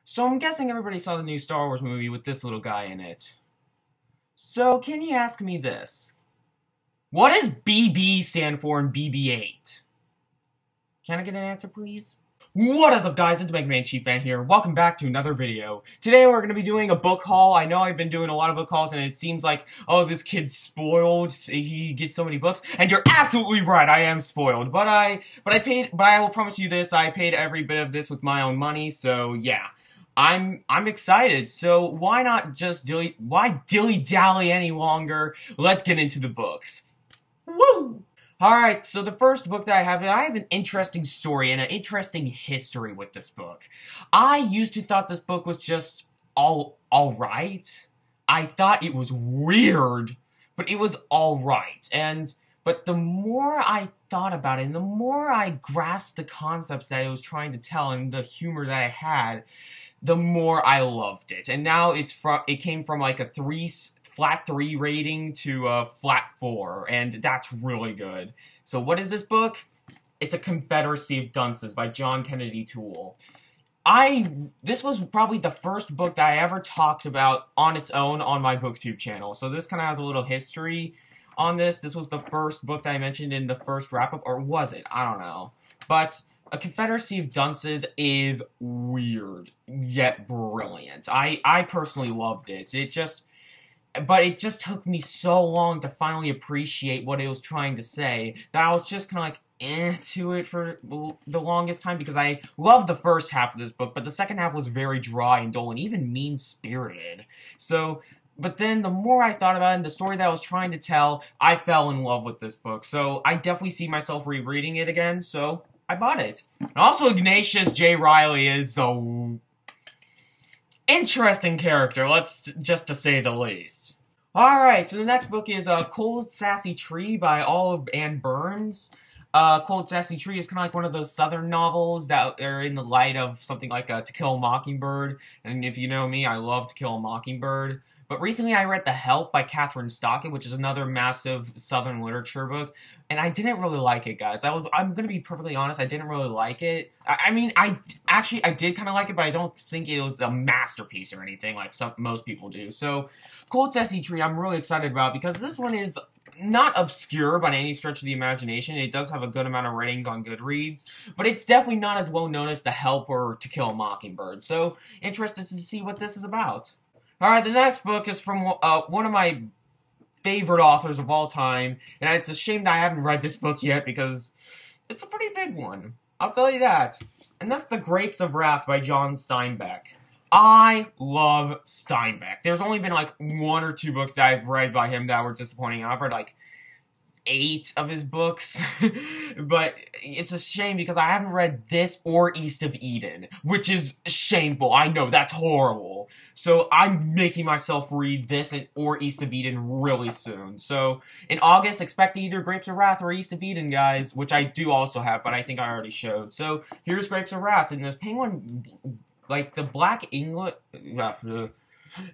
So I'm guessing everybody saw the new Star Wars movie with this little guy in it. So can you ask me this? What does BB stand for in BB-8? Can I get an answer, please? What is up, guys? It's Mega Man Chief Fan here. Welcome back to another video. Today we're going to be doing a book haul. I know I've been doing a lot of book hauls, and it seems like, oh, this kid's spoiled. He gets so many books, and you're absolutely right. I am spoiled, but I will promise you this: I paid every bit of this with my own money. So yeah, I'm excited. So why not just dilly-dally any longer? Let's get into the books. Woo! Alright, so the first book that I have an interesting story and an interesting history with this book. I used to thought this book was just alright. I thought it was weird, but it was alright. But the more I thought about it, and the more I grasped the concepts that it was trying to tell and the humor that it had, the more I loved it. And now it came from like a flat 3 rating to a flat 4, and that's really good. So what is this book? It's a Confederacy of Dunces by John Kennedy Toole. This was probably the first book that I ever talked about on its own on my BookTube channel. So this kind of has a little history on this. This was the first book that I mentioned in the first wrap-up, or was it? I don't know. But A Confederacy of Dunces is weird, yet brilliant. I personally loved it. But it just took me so long to finally appreciate what it was trying to say that I was just kind of like, to it for the longest time, because I loved the first half of this book, but the second half was very dry and dull and even mean-spirited. So, but then the more I thought about it and the story that I was trying to tell, I fell in love with this book. So I definitely see myself rereading it again, so I bought it. And also, Ignatius J. Riley is a interesting character, just to say the least. Alright, so the next book is Cold Sassy Tree by Olive Ann Burns. Cold Sassy Tree is kind of like one of those southern novels that are in the light of something like To Kill a Mockingbird. And if you know me, I love To Kill a Mockingbird. But recently I read The Help by Catherine Stockett, which is another massive southern literature book, and I didn't really like it, guys. I'm gonna be perfectly honest, I didn't really like it. I mean, I did kind of like it, but I don't think it was a masterpiece or anything like most people do. So, Cold Sassy Tree, I'm really excited about, because this one is not obscure by any stretch of the imagination. It does have a good amount of ratings on Goodreads, but it's definitely not as well known as The Help or To Kill a Mockingbird. So, interested to see what this is about. Alright, the next book is from one of my favorite authors of all time, and it's a shame that I haven't read this book yet, because it's a pretty big one. I'll tell you that. And that's The Grapes of Wrath by John Steinbeck. I love Steinbeck. There's only been like 1 or 2 books that I've read by him that were disappointing. I've read like 8 of his books, but it's a shame because I haven't read this or East of Eden, which is shameful. I know, that's horrible. So I'm making myself read this or East of Eden really soon. So in August, expect either Grapes of Wrath or East of Eden, guys, which I do also have, but I think I already showed. So here's Grapes of Wrath, and this Penguin, like the Black England,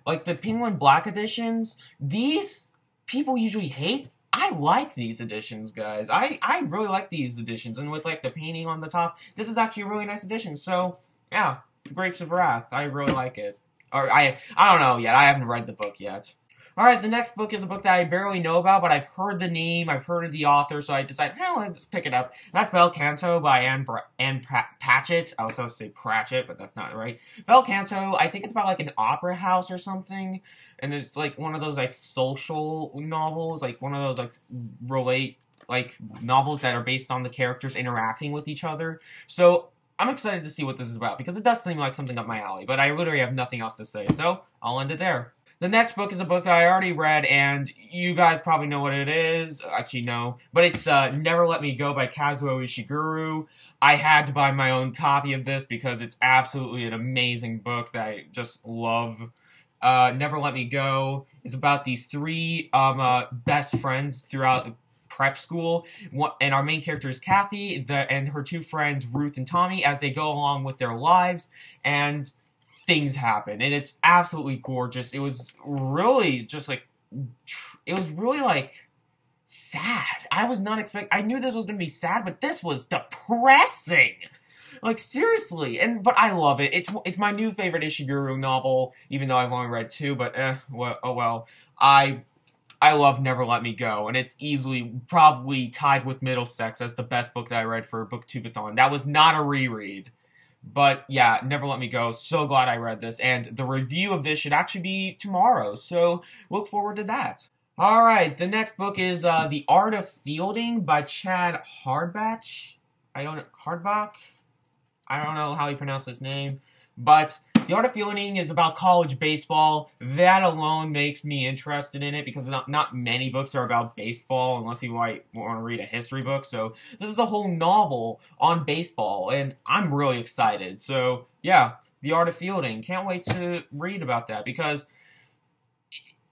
like the Penguin Black editions, these people usually hate. I like these editions, guys. I really like these editions, and with like the painting on the top, this is actually a really nice edition. So yeah, Grapes of Wrath, I really like it. Or I don't know yet. I haven't read the book yet. Alright, the next book is a book that I barely know about, but I've heard the name, I've heard of the author, so I decided, let's pick it up. That's Bel Canto by Anne Patchett. I was supposed to say Pratchett, but that's not right. Bel Canto, I think it's about like an opera house or something, and it's like one of those like social novels, like one of those like novels that are based on the characters interacting with each other. So I'm excited to see what this is about, because it does seem like something up my alley, but I literally have nothing else to say, so I'll end it there. The next book is a book I already read, and you guys probably know what it is. Actually, no. But it's Never Let Me Go by Kazuo Ishiguro. I had to buy my own copy of this because it's absolutely an amazing book that I just love. Never Let Me Go is about these 3 best friends throughout prep school, and our main character is Kathy, and her 2 friends, Ruth and Tommy, as they go along with their lives, and things happen, and it's absolutely gorgeous. It was really just like, it was really like sad. I was not expecting, I knew this was going to be sad, but this was depressing. Like, seriously. But I love it. It's my new favorite Ishiguro novel, even though I've only read 2, but well, oh well. I love Never Let Me Go, and it's easily probably tied with Middlesex as the best book that I read for Booktubeathon. That was not a reread. But yeah, Never Let Me Go. So glad I read this, and the review of this should actually be tomorrow, so look forward to that. Alright, the next book is The Art of Fielding by Chad Hardbach. Hardbach? I don't know how you pronounce his name, but The Art of Fielding is about college baseball. That alone makes me interested in it because not many books are about baseball unless you might want to read a history book. So this is a whole novel on baseball, and I'm really excited. So yeah, The Art of Fielding. Can't wait to read about that because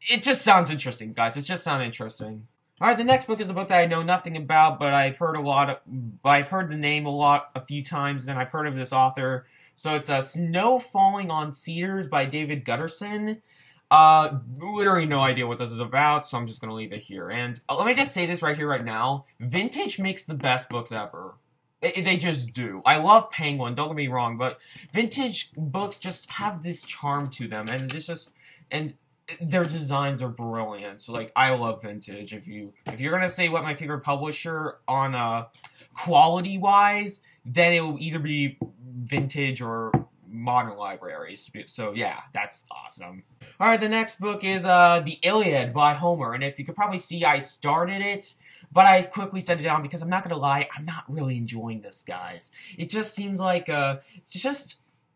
it just sounds interesting, guys. It just sounds interesting. Alright, the next book is a book that I know nothing about, but I've heard the name a few times, and I've heard of this author. So it's Snow Falling on Cedars by David Gutterson. Literally no idea what this is about, so I'm just going to leave it here. And let me just say this right here, right now. Vintage makes the best books ever. They just do. I love Penguin, don't get me wrong, but vintage books just have this charm to them, and it's just... and their designs are brilliant. So, like, I love vintage. If you're gonna say what my favorite publisher on quality-wise, then it will either be vintage or modern libraries. So, yeah, that's awesome. Alright, the next book is the Iliad by Homer. And if you could probably see, I started it, but I quickly set it down because I'm not gonna lie, I'm not really enjoying this, guys. It just seems like, it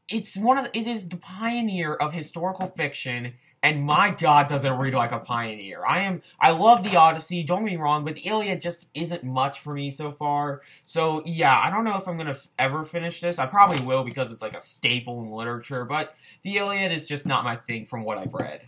is the pioneer of historical fiction. And my god, does it read like a pioneer. I love the Odyssey, don't get me wrong, but the Iliad just isn't much for me so far. So, yeah, I don't know if I'm gonna ever finish this. I probably will because it's like a staple in literature, but the Iliad is just not my thing from what I've read.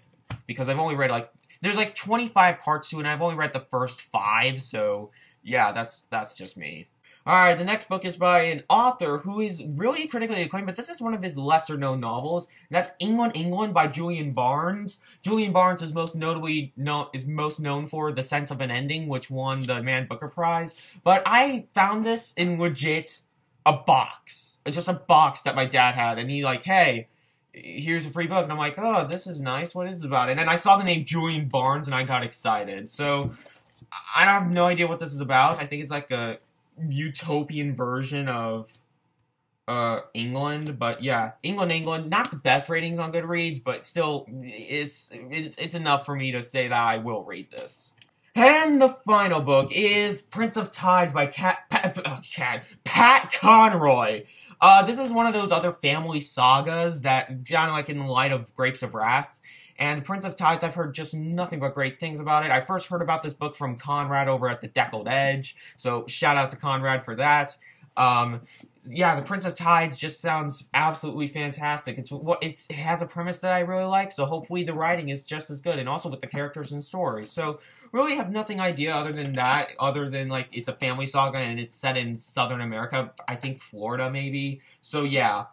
Because I've only read, like, there's like 25 parts to it, and I've only read the first 5, so, yeah, that's just me. Alright, the next book is by an author who is really critically acclaimed, but this is one of his lesser-known novels, and that's England, England by Julian Barnes. Julian Barnes is most known for The Sense of an Ending, which won the Man Booker Prize, but I found this in legit a box. It's just a box that my dad had, and he like, hey, here's a free book, and I'm like, oh, this is nice, what is it about? And then I saw the name Julian Barnes, and I got excited. So, I have no idea what this is about. I think it's like a utopian version of England, but yeah, England, not the best ratings on Goodreads, but still, it's enough for me to say that I will read this. And the final book is Prince of Tides by Pat Conroy. This is one of those other family sagas that, kind of like in the light of Grapes of Wrath. And Prince of Tides, I've heard just nothing but great things about it. I first heard about this book from Conrad over at the Deckled Edge, so shout out to Conrad for that. Yeah, the Prince of Tides just sounds absolutely fantastic. It has a premise that I really like, so hopefully the writing is just as good, and also with the characters and story. So really have nothing idea other than that, other than like it's a family saga and it's set in Southern America, I think Florida maybe. So yeah.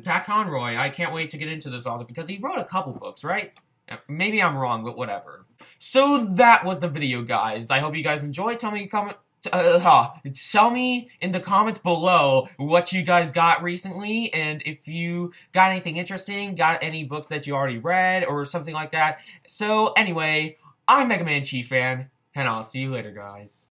Pat Conroy, I can't wait to get into this author because he wrote a couple books, right? Maybe I'm wrong, but whatever. So that was the video, guys. I hope you guys enjoyed. Tell me in the comments below what you guys got recently, and if you got anything interesting, got any books that you already read, or something like that. So anyway, I'm Mega Man Chief Fan, and I'll see you later, guys.